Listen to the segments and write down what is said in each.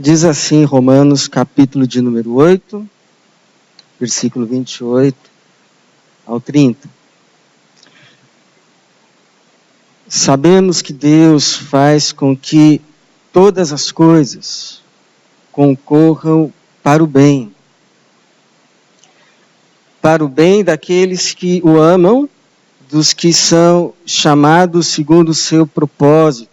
Diz assim Romanos capítulo de número 8, versículo 28 ao 30. Sabemos que Deus faz com que todas as coisas concorram para o bem daqueles que o amam, dos que são chamados segundo o seu propósito.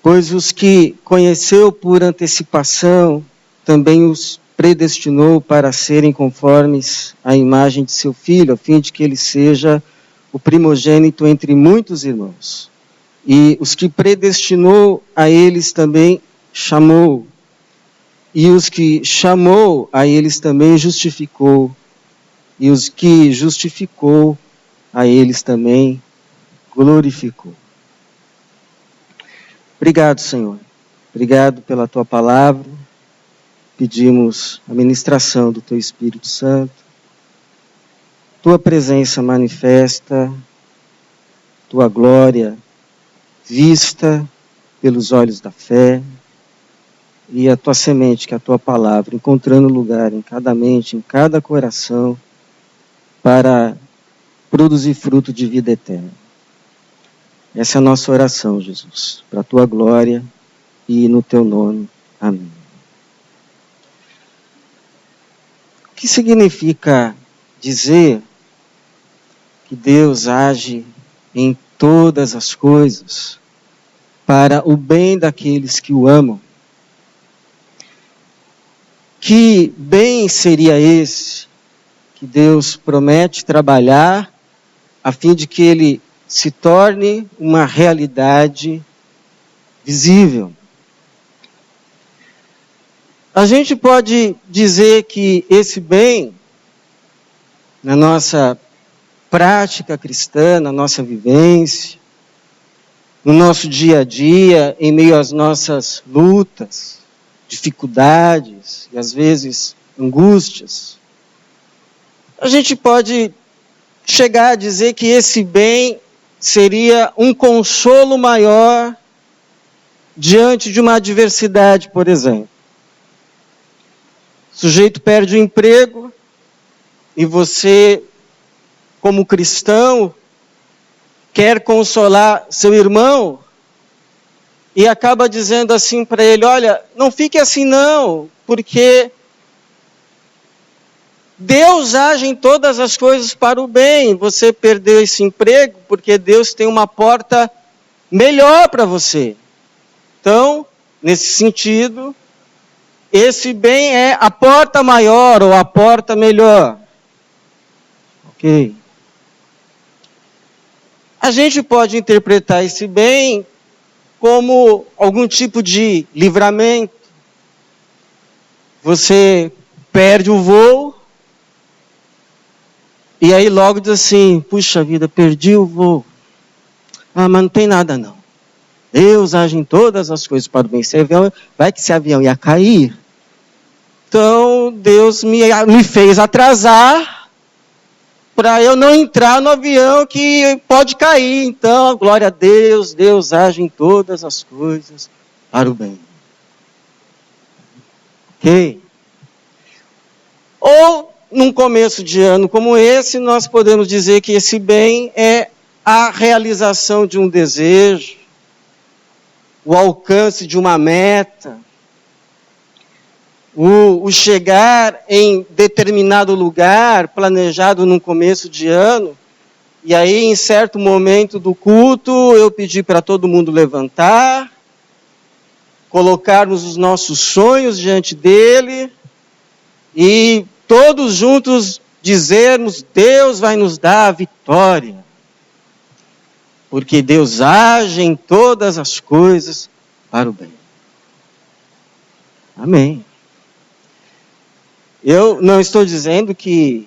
Pois os que conheceu por antecipação, também os predestinou para serem conformes à imagem de seu Filho, a fim de que ele seja o primogênito entre muitos irmãos. E os que predestinou, a eles também chamou. E os que chamou, a eles também justificou. E os que justificou, a eles também glorificou. Obrigado, Senhor. Obrigado pela Tua palavra. Pedimos a ministração do Teu Espírito Santo. Tua presença manifesta, Tua glória vista pelos olhos da fé, e a Tua semente, que é a Tua palavra, encontrando lugar em cada mente, em cada coração, para produzir fruto de vida eterna. Essa é a nossa oração, Jesus, para a Tua glória e no Teu nome. Amém. O que significa dizer que Deus age em todas as coisas para o bem daqueles que o amam? Que bem seria esse que Deus promete trabalhar a fim de que ele se torne uma realidade visível? A gente pode dizer que esse bem, na nossa prática cristã, na nossa vivência, no nosso dia a dia, em meio às nossas lutas, dificuldades e às vezes angústias, a gente pode chegar a dizer que esse bem seria um consolo maior diante de uma adversidade, por exemplo. O sujeito perde o emprego e você, como cristão, quer consolar seu irmão e acaba dizendo assim para ele: olha, não fique assim não, porque Deus age em todas as coisas para o bem. Você perdeu esse emprego porque Deus tem uma porta melhor para você. Então, nesse sentido, esse bem é a porta maior ou a porta melhor. Ok? A gente pode interpretar esse bem como algum tipo de livramento. Você perde o voo e aí logo diz assim: puxa vida, perdi o voo. Ah, mas não tem nada não. Deus age em todas as coisas para o bem. Vai que esse avião ia cair. Então Deus me fez atrasar para eu não entrar no avião que pode cair. Então, glória a Deus, Deus age em todas as coisas para o bem. Ok? Ou, num começo de ano como esse, nós podemos dizer que esse bem é a realização de um desejo, o alcance de uma meta, o chegar em determinado lugar planejado no começo de ano, e aí em certo momento do culto eu pedi para todo mundo levantar, colocarmos os nossos sonhos diante dele e todos juntos dizermos: Deus vai nos dar a vitória, porque Deus age em todas as coisas para o bem. Amém. Eu não estou dizendo que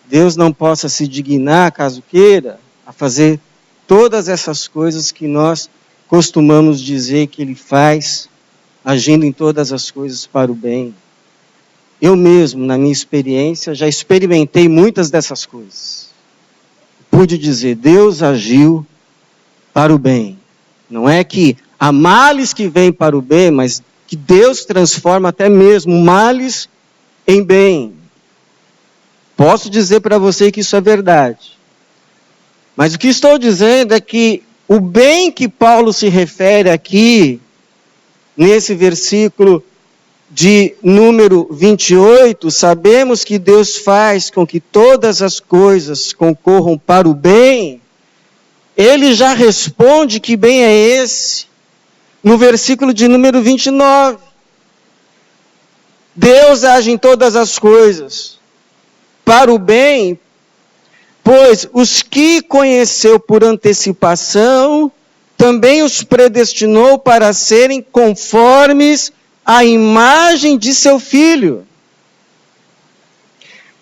Deus não possa se dignar, caso queira, a fazer todas essas coisas que nós costumamos dizer que Ele faz, agindo em todas as coisas para o bem. Eu mesmo, na minha experiência, já experimentei muitas dessas coisas. Pude dizer: Deus agiu para o bem. Não é que há males que vêm para o bem, mas que Deus transforma até mesmo males em bem. Posso dizer para você que isso é verdade. Mas o que estou dizendo é que o bem que Paulo se refere aqui, nesse versículo de número 28, sabemos que Deus faz com que todas as coisas concorram para o bem. Ele já responde que bem é esse, no versículo de número 29. Deus age em todas as coisas para o bem, pois os que conheceu por antecipação, também os predestinou para serem conformes à imagem de seu Filho.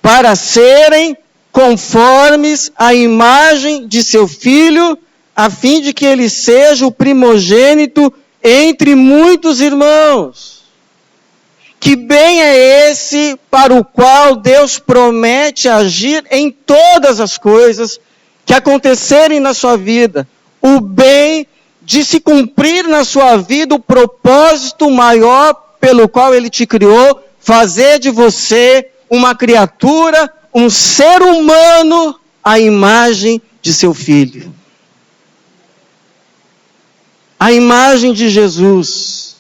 Para serem conformes à imagem de seu Filho, a fim de que ele seja o primogênito entre muitos irmãos. Que bem é esse para o qual Deus promete agir em todas as coisas que acontecerem na sua vida. O bem de se cumprir na sua vida o propósito maior pelo qual Ele te criou, fazer de você uma criatura, um ser humano, à imagem de seu Filho. A imagem de Jesus.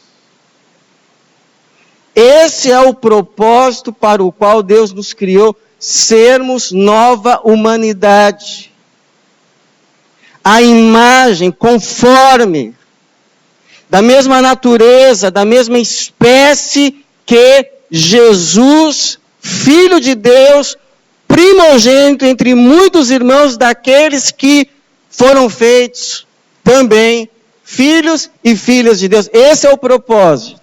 Esse é o propósito para o qual Deus nos criou, sermos nova humanidade. A imagem conforme, da mesma natureza, da mesma espécie que Jesus, Filho de Deus, primogênito entre muitos irmãos daqueles que foram feitos também filhos e filhas de Deus. Esse é o propósito.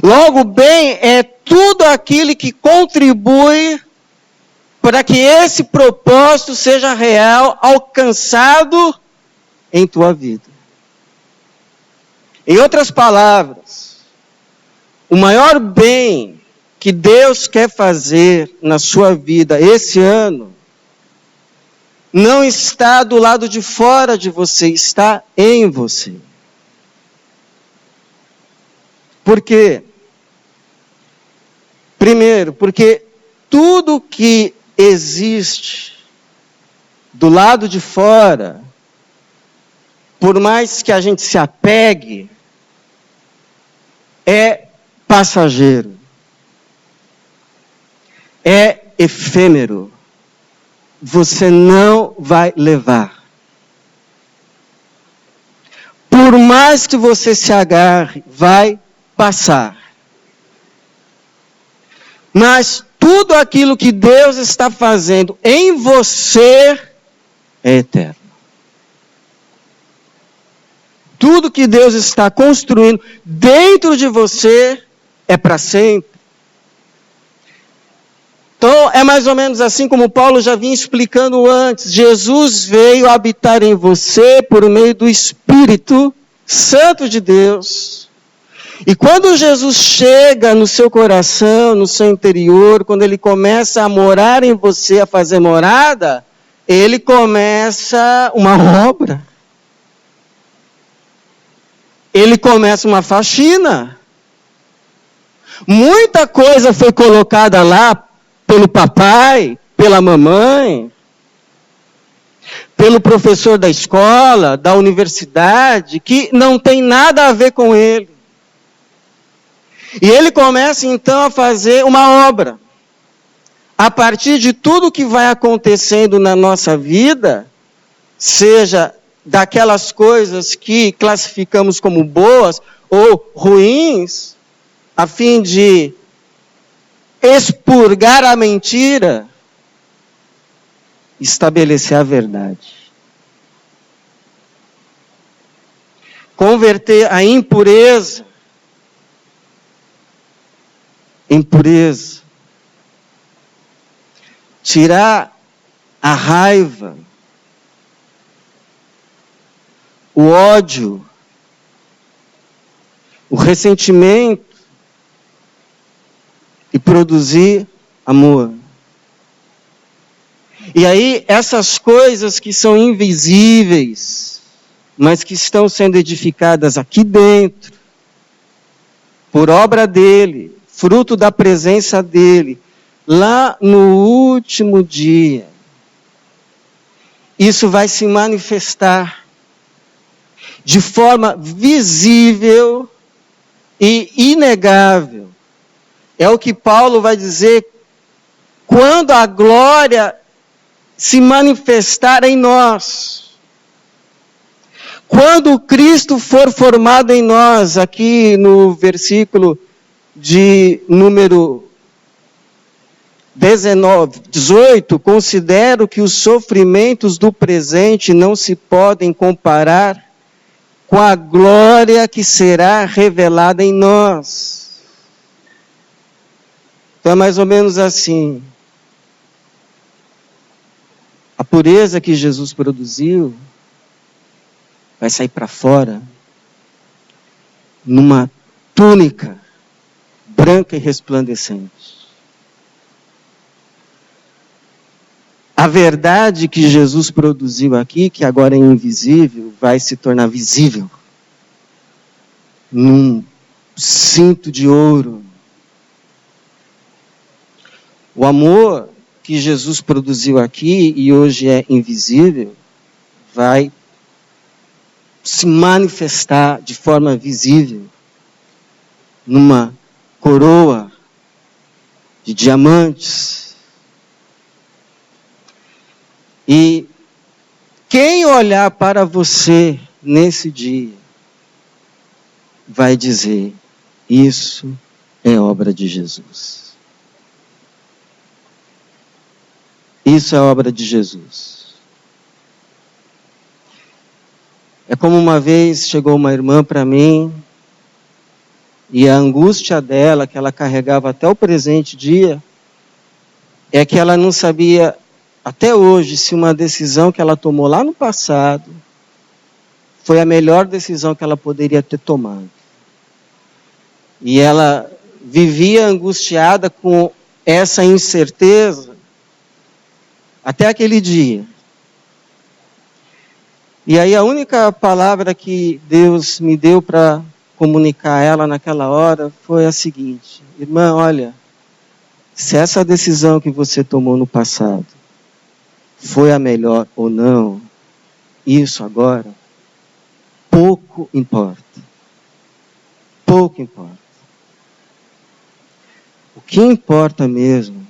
Logo, bem é tudo aquilo que contribui para que esse propósito seja real, alcançado em tua vida. Em outras palavras, o maior bem que Deus quer fazer na sua vida esse ano não está do lado de fora de você, está em você. Por quê? Primeiro, porque tudo que existe do lado de fora, por mais que a gente se apegue, é passageiro, é efêmero. Você não vai levar. Por mais que você se agarre, vai passar. Mas tudo aquilo que Deus está fazendo em você é eterno. Tudo que Deus está construindo dentro de você é para sempre. Então, é mais ou menos assim como Paulo já vinha explicando antes. Jesus veio habitar em você por meio do Espírito Santo de Deus. E quando Jesus chega no seu coração, no seu interior, quando ele começa a morar em você, a fazer morada, ele começa uma obra. Ele começa uma faxina. Muita coisa foi colocada lá pelo papai, pela mamãe, pelo professor da escola, da universidade, que não tem nada a ver com ele. E ele começa então a fazer uma obra. A partir de tudo que vai acontecendo na nossa vida, seja daquelas coisas que classificamos como boas ou ruins, a fim de expurgar a mentira, estabelecer a verdade. Converter a impureza em pureza. Tirar a raiva, o ódio, o ressentimento e produzir amor. E aí, essas coisas que são invisíveis, mas que estão sendo edificadas aqui dentro, por obra dele, fruto da presença dele, lá no último dia, isso vai se manifestar de forma visível e inegável. É o que Paulo vai dizer quando a glória se manifestar em nós. Quando Cristo for formado em nós, aqui no versículo de número 18, considero que os sofrimentos do presente não se podem comparar com a glória que será revelada em nós. Então é mais ou menos assim. A pureza que Jesus produziu vai sair para fora numa túnica branca e resplandecente. A verdade que Jesus produziu aqui, que agora é invisível, vai se tornar visível num cinto de ouro. O amor que Jesus produziu aqui e hoje é invisível, vai se manifestar de forma visível numa coroa de diamantes. E quem olhar para você nesse dia vai dizer: isso é obra de Jesus. Isso é obra de Jesus. É como uma vez chegou uma irmã para mim, e a angústia dela, que ela carregava até o presente dia, é que ela não sabia, até hoje, se uma decisão que ela tomou lá no passado foi a melhor decisão que ela poderia ter tomado. E ela vivia angustiada com essa incerteza até aquele dia. E aí a única palavra que Deus me deu para comunicar a ela naquela hora foi a seguinte: irmã, olha, se essa decisão que você tomou no passado foi a melhor ou não, isso agora pouco importa. Pouco importa. O que importa mesmo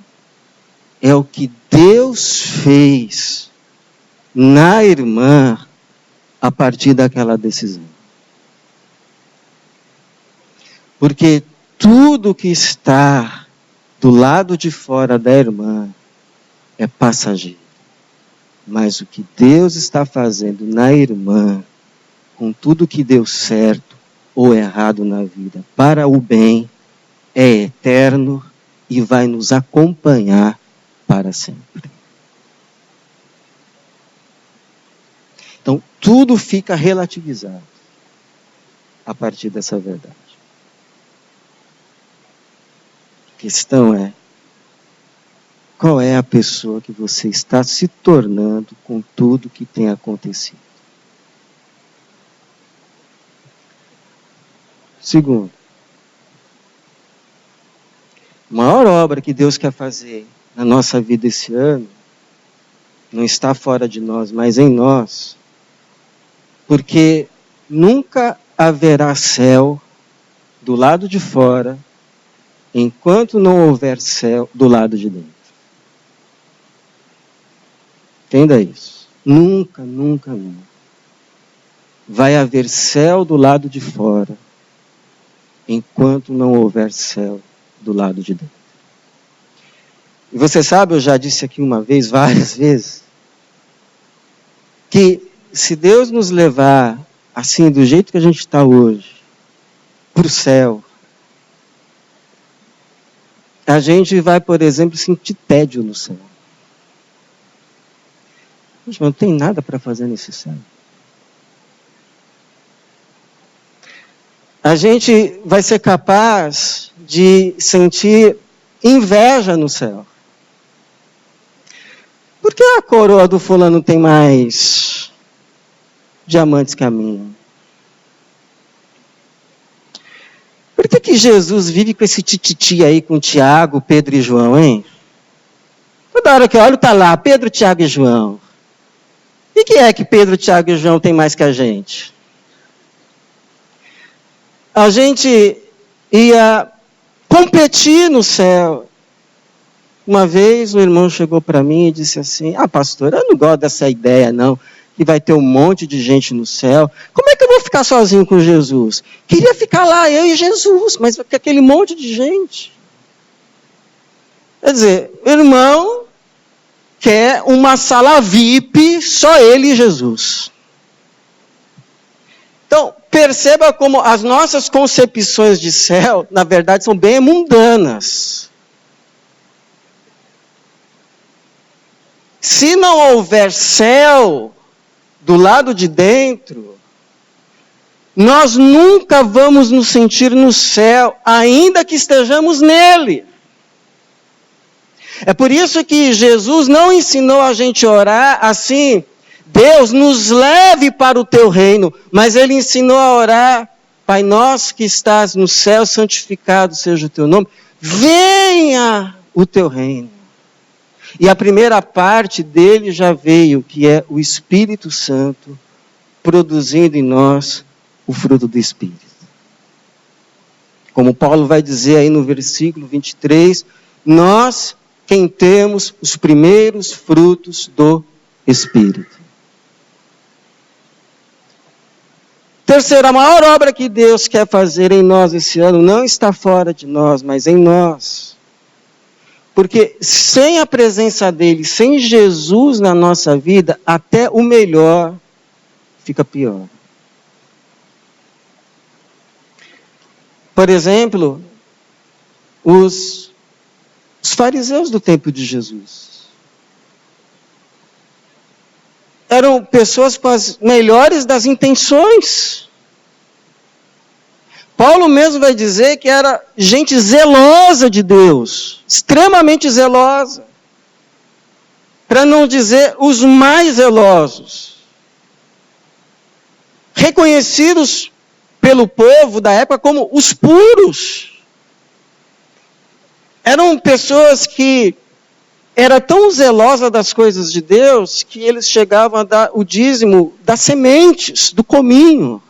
é o que Deus fez na irmã a partir daquela decisão. Porque tudo que está do lado de fora da irmã é passageiro. Mas o que Deus está fazendo na irmã, com tudo que deu certo ou errado na vida, para o bem, é eterno e vai nos acompanhar para sempre. Então, tudo fica relativizado a partir dessa verdade. A questão é: qual é a pessoa que você está se tornando com tudo que tem acontecido? Segundo, a maior obra que Deus quer fazer na nossa vida esse ano não está fora de nós, mas em nós. Porque nunca haverá céu do lado de fora enquanto não houver céu do lado de dentro. Entenda isso. Nunca, nunca, nunca vai haver céu do lado de fora enquanto não houver céu do lado de dentro. E você sabe, eu já disse aqui uma vez, várias vezes, que se Deus nos levar assim, do jeito que a gente está hoje, para o céu, a gente vai, por exemplo, sentir tédio no céu. Gente, não tem nada para fazer nesse céu. A gente vai ser capaz de sentir inveja no céu. Por que a coroa do fulano tem mais diamantes que a minha? Por que Jesus vive com esse tititi aí com Tiago, Pedro e João, hein? Toda hora que eu olho, está lá, Pedro, Tiago e João. E que é que Pedro, Tiago e João têm mais que a gente? A gente ia competir no céu. Uma vez um irmão chegou para mim e disse assim, pastor, eu não gosto dessa ideia não, que vai ter um monte de gente no céu. Como é que eu vou ficar sozinho com Jesus? Queria ficar lá, eu e Jesus, mas com aquele monte de gente. Quer dizer, o irmão quer uma sala VIP, só ele e Jesus. Então, perceba como as nossas concepções de céu, na verdade, são bem mundanas. Se não houver céu do lado de dentro, nós nunca vamos nos sentir no céu, ainda que estejamos nele. É por isso que Jesus não ensinou a gente a orar assim, Deus nos leve para o teu reino, mas ele ensinou a orar, Pai nosso que estás no céu, santificado seja o teu nome, venha o teu reino. E a primeira parte dele já veio, que é o Espírito Santo, produzindo em nós o fruto do Espírito. Como Paulo vai dizer aí no versículo 23, nós quem temos os primeiros frutos do Espírito. Terceiro, a maior obra que Deus quer fazer em nós esse ano não está fora de nós, mas em nós. Porque sem a presença dele, sem Jesus na nossa vida, até o melhor fica pior. Por exemplo, os fariseus do tempo de Jesus eram pessoas com as melhores das intenções. Paulo mesmo vai dizer que era gente zelosa de Deus, extremamente zelosa, para não dizer os mais zelosos, reconhecidos pelo povo da época como os puros. Eram pessoas que eram tão zelosas das coisas de Deus que eles chegavam a dar o dízimo das sementes, do cominho.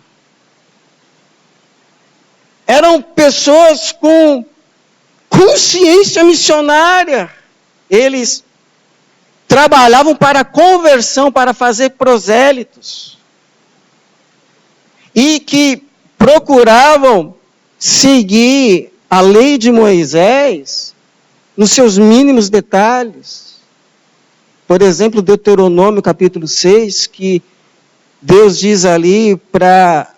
Eram pessoas com consciência missionária. Eles trabalhavam para a conversão, para fazer prosélitos. E que procuravam seguir a lei de Moisés nos seus mínimos detalhes. Por exemplo, Deuteronômio capítulo 6, que Deus diz ali para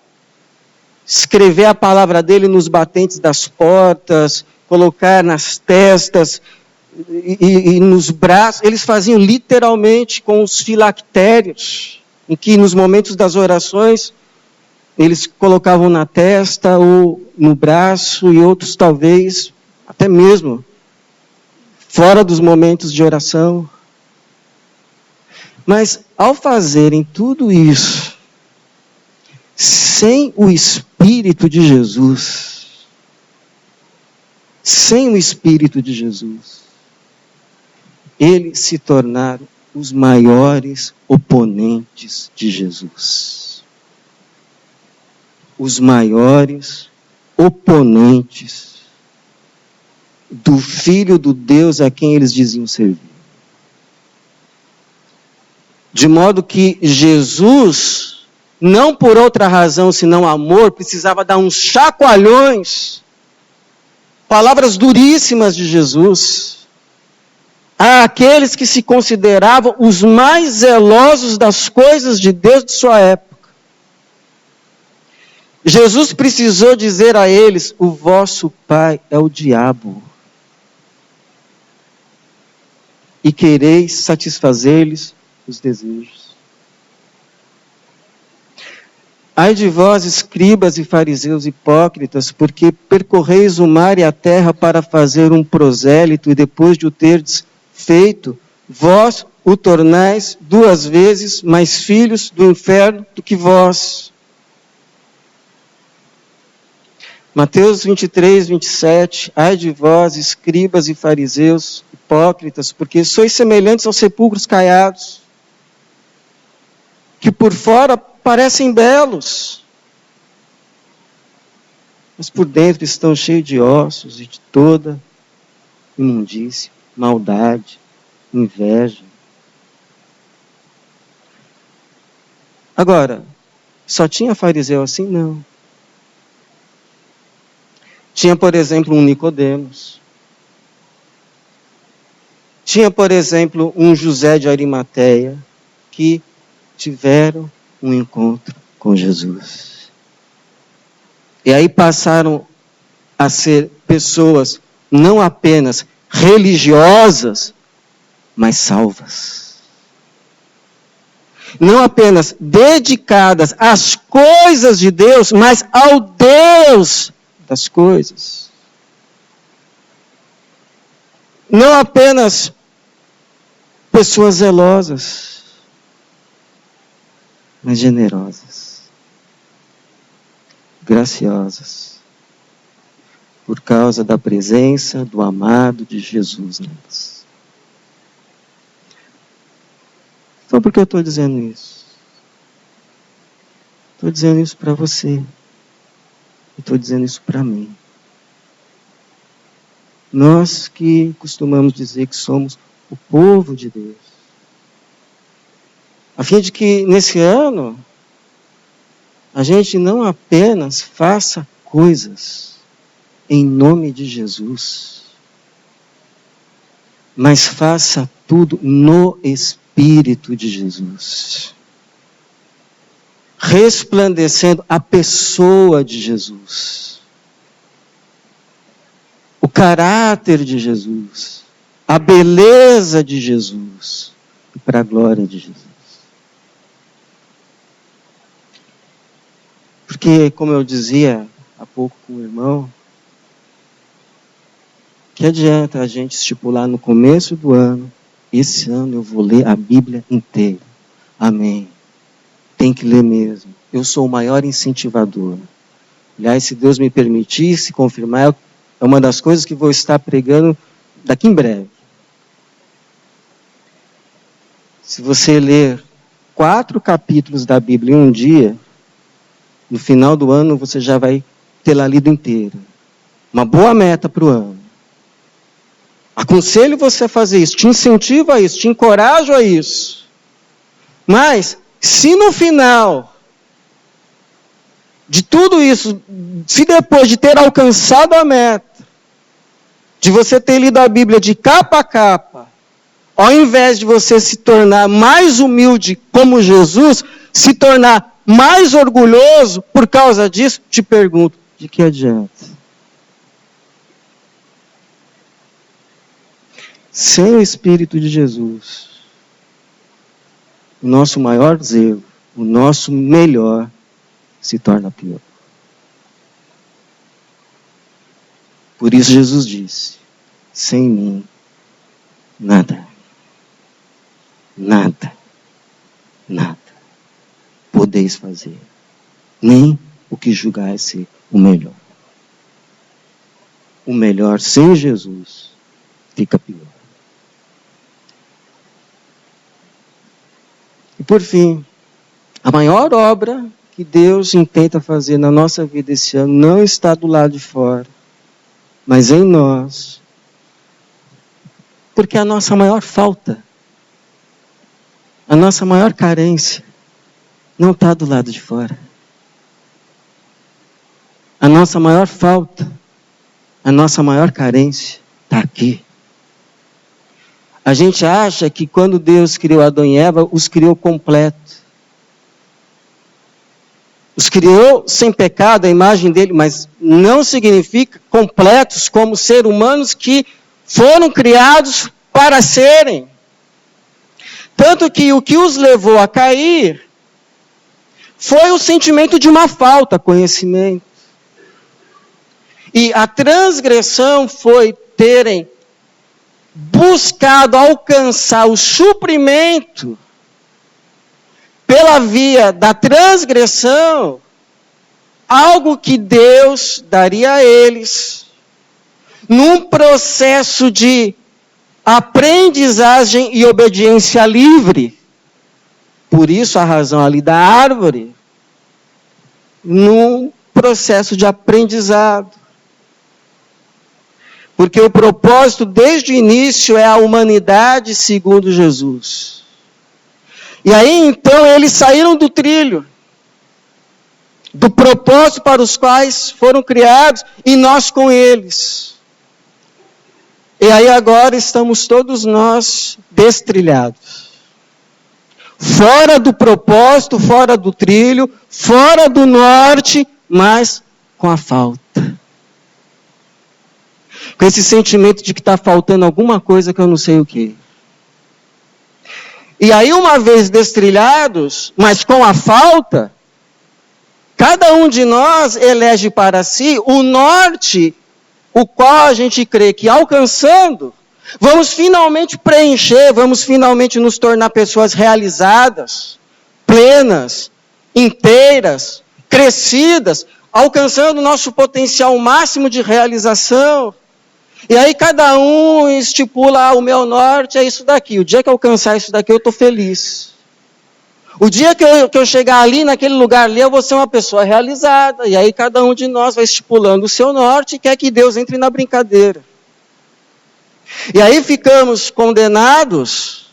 escrever a palavra dele nos batentes das portas, colocar nas testas e nos braços. Eles faziam literalmente com os filactérios, em que nos momentos das orações eles colocavam na testa ou no braço, e outros talvez até mesmo fora dos momentos de oração. Mas ao fazerem tudo isso, sem o Espírito de Jesus, eles se tornaram os maiores oponentes de Jesus. Os maiores oponentes do Filho do Deus a quem eles diziam servir. De modo que Jesus, não por outra razão senão amor, precisava dar uns chacoalhões, palavras duríssimas de Jesus, àqueles que se consideravam os mais zelosos das coisas de Deus de sua época. Jesus precisou dizer a eles: o vosso pai é o diabo, e quereis satisfazer-lhes os desejos. Ai de vós, escribas e fariseus hipócritas, porque percorreis o mar e a terra para fazer um prosélito, e depois de o terdes feito, vós o tornais 2 vezes mais filhos do inferno do que vós. Mateus 23, 27, ai de vós, escribas e fariseus, hipócritas, porque sois semelhantes aos sepulcros caiados, que por fora parecem belos, mas por dentro estão cheios de ossos e de toda imundícia, maldade, inveja. Agora, só tinha fariseu assim? Não. Tinha, por exemplo, um Nicodemos. Tinha, por exemplo, um José de Arimateia, que tiveram um encontro com Jesus. E aí passaram a ser pessoas não apenas religiosas, mas salvas. Não apenas dedicadas às coisas de Deus, mas ao Deus das coisas. Não apenas pessoas zelosas, mas generosas, graciosas, por causa da presença do amado de Jesus nelas. Então, por que eu estou dizendo isso? Estou dizendo isso para você. Estou dizendo isso para mim. Nós que costumamos dizer que somos o povo de Deus. A fim de que, nesse ano, a gente não apenas faça coisas em nome de Jesus, mas faça tudo no Espírito de Jesus. Resplandecendo a pessoa de Jesus. O caráter de Jesus. A beleza de Jesus. E para a glória de Jesus. Porque, como eu dizia há pouco com o irmão, que adianta a gente estipular no começo do ano, esse ano eu vou ler a Bíblia inteira. Amém. Tem que ler mesmo. Eu sou o maior incentivador. Aliás, se Deus me permitir, se confirmar, é uma das coisas que vou estar pregando daqui em breve. Se você ler 4 capítulos da Bíblia em um dia, no final do ano você já vai tê-la lido inteira. Uma boa meta para o ano. Aconselho você a fazer isso, te incentivo a isso, te encorajo a isso. Mas, se no final de tudo isso, se depois de ter alcançado a meta, de você ter lido a Bíblia de capa a capa, ao invés de você se tornar mais humilde como Jesus, se tornar mais orgulhoso por causa disso, te pergunto, de que adianta? Sem o Espírito de Jesus, o nosso maior zelo, o nosso melhor, se torna pior. Por isso Jesus disse, sem mim, nada podeis fazer, nem o que julgais ser o melhor. O melhor sem Jesus fica pior. E por fim, a maior obra que Deus intenta fazer na nossa vida esse ano não está do lado de fora, mas em nós. Porque a nossa maior falta, a nossa maior carência, não está do lado de fora. A nossa maior falta, a nossa maior carência está aqui. A gente acha que quando Deus criou Adão e Eva, os criou completos. Os criou sem pecado, a imagem dele, mas não significa completos como seres humanos que foram criados para serem. Tanto que o que os levou a cair foi o sentimento de uma falta, conhecimento. E a transgressão foi terem buscado alcançar o suprimento pela via da transgressão algo que Deus daria a eles, num processo de aprendizagem e obediência livre. Por isso a razão ali da árvore, num processo de aprendizado. Porque o propósito desde o início é a humanidade segundo Jesus. E aí então eles saíram do trilho, do propósito para os quais foram criados, e nós com eles. E aí agora estamos todos nós destrilhados. Fora do propósito, fora do trilho, fora do norte, mas com a falta. Com esse sentimento de que está faltando alguma coisa que eu não sei o que. E aí, uma vez destrilhados, mas com a falta, cada um de nós elege para si o norte, o qual a gente crê que alcançando, vamos finalmente preencher, vamos finalmente nos tornar pessoas realizadas, plenas, inteiras, crescidas, alcançando o nosso potencial máximo de realização. E aí cada um estipula, o meu norte é isso daqui. O dia que eu alcançar isso daqui, eu estou feliz. O dia que eu chegar ali, naquele lugar ali, eu vou ser uma pessoa realizada. E aí cada um de nós vai estipulando o seu norte e quer que Deus entre na brincadeira. E aí ficamos condenados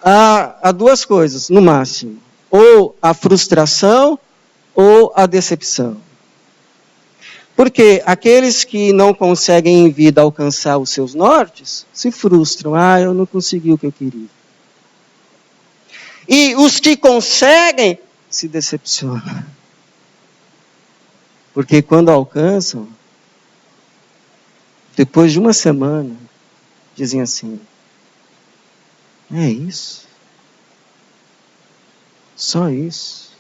a duas coisas, no máximo. Ou a frustração ou a decepção. Porque aqueles que não conseguem em vida alcançar os seus nortes, se frustram. Eu não consegui o que eu queria. E os que conseguem, se decepcionam. Porque quando alcançam, depois de uma semana, dizem assim, é isso? Só isso?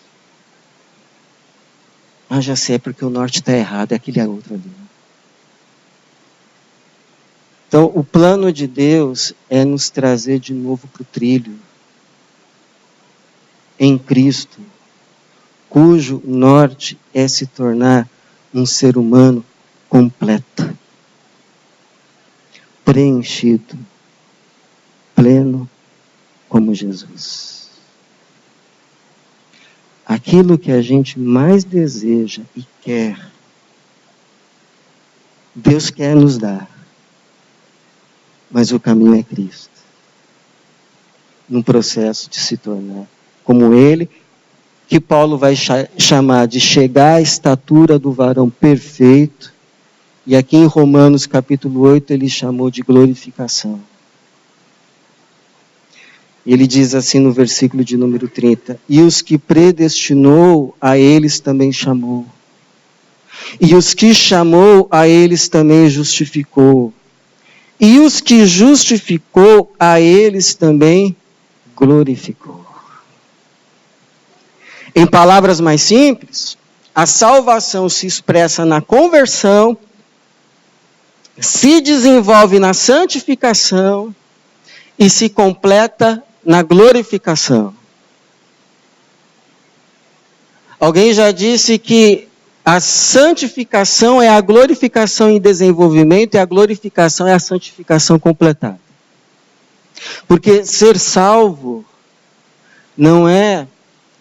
Já sei, porque o norte está errado, é aquele outro ali. Então, o plano de Deus é nos trazer de novo para o trilho. Em Cristo, cujo norte é se tornar um ser humano completo, preenchido, pleno como Jesus. Aquilo que a gente mais deseja e quer, Deus quer nos dar. Mas o caminho é Cristo. Num processo de se tornar como Ele, que Paulo vai chamar de chegar à estatura do varão perfeito. E aqui em Romanos capítulo 8 ele chamou de glorificação. Ele diz assim no versículo de número 30, e os que predestinou, a eles também chamou. E os que chamou, a eles também justificou. E os que justificou, a eles também glorificou. Em palavras mais simples, a salvação se expressa na conversão, se desenvolve na santificação e se completa na glorificação. Alguém já disse que a santificação é a glorificação em desenvolvimento e a glorificação é a santificação completada. Porque ser salvo não é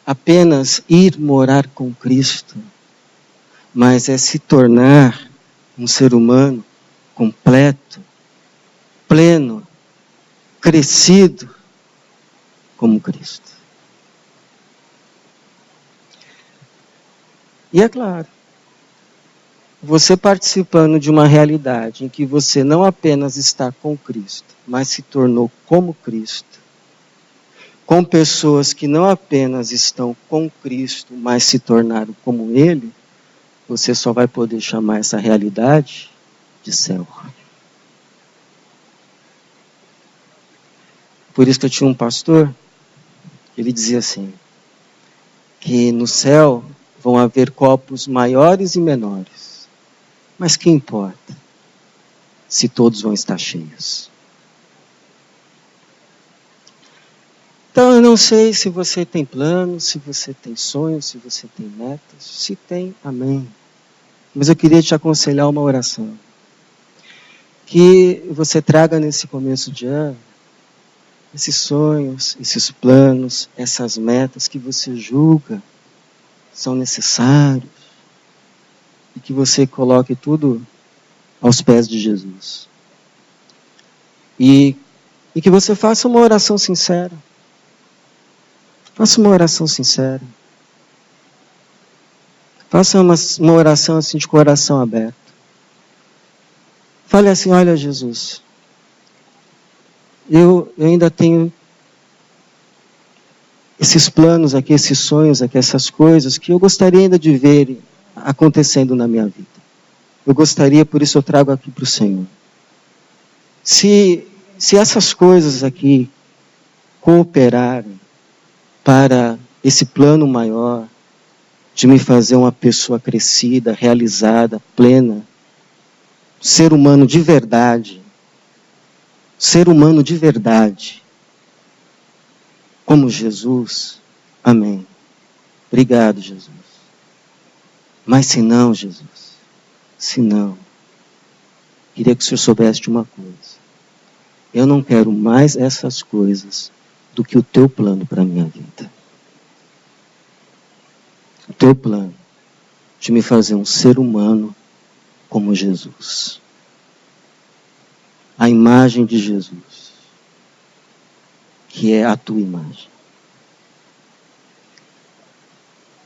apenas ir morar com Cristo, mas é se tornar um ser humano completo, pleno, crescido como Cristo. E é claro, você participando de uma realidade em que você não apenas está com Cristo, mas se tornou como Cristo, com pessoas que não apenas estão com Cristo, mas se tornaram como Ele, você só vai poder chamar essa realidade de céu. Por isso que eu tinha um pastor, ele dizia assim, que no céu vão haver copos maiores e menores. Mas que importa se todos vão estar cheios? Então não sei se você tem planos, se você tem sonhos, se você tem metas. Se tem, amém. Mas eu queria te aconselhar uma oração. Que você traga nesse começo de ano esses sonhos, esses planos, essas metas que você julga são necessários. E que você coloque tudo aos pés de Jesus. E que você faça uma oração sincera. Faça uma oração sincera. Faça uma oração assim de coração aberto. Fale assim, olha Jesus, eu ainda tenho esses planos aqui, esses sonhos aqui, essas coisas que eu gostaria ainda de ver acontecendo na minha vida. Eu gostaria, por isso eu trago aqui para o Senhor. Se essas coisas aqui cooperarem para esse plano maior de me fazer uma pessoa crescida, realizada, plena, ser humano de verdade, como Jesus, amém. Obrigado, Jesus. Mas se não, Jesus, se não, queria que o Senhor soubesse de uma coisa. Eu não quero mais essas coisas do que o teu plano para a minha vida. O teu plano de me fazer um ser humano como Jesus. A imagem de Jesus, que é a tua imagem.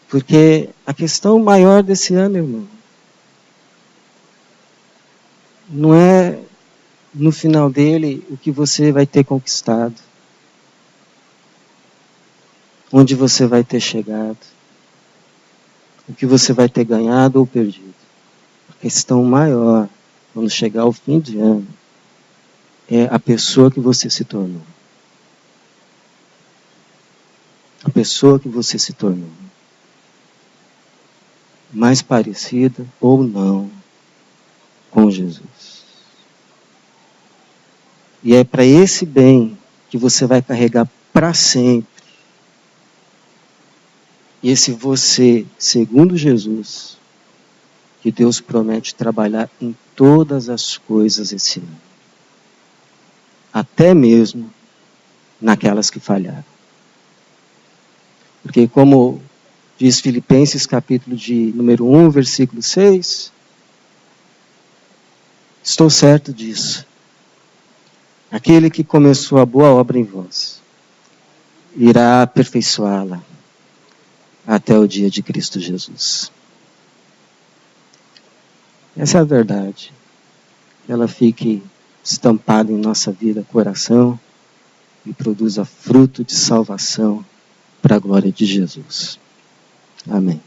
Porque a questão maior desse ano, irmão, não é no final dele o que você vai ter conquistado, onde você vai ter chegado, o que você vai ter ganhado ou perdido. A questão maior, quando chegar ao fim de ano, é a pessoa que você se tornou. A pessoa que você se tornou. Mais parecida ou não com Jesus. E é para esse bem que você vai carregar para sempre. E esse você, segundo Jesus, que Deus promete trabalhar em todas as coisas esse ano. Até mesmo naquelas que falharam. Porque como diz Filipenses capítulo de número 1, versículo 6, estou certo disso. Aquele que começou a boa obra em vós, irá aperfeiçoá-la até o dia de Cristo Jesus. Essa é a verdade. Ela fique estampada em nossa vida, coração, e produza fruto de salvação para a glória de Jesus. Amém.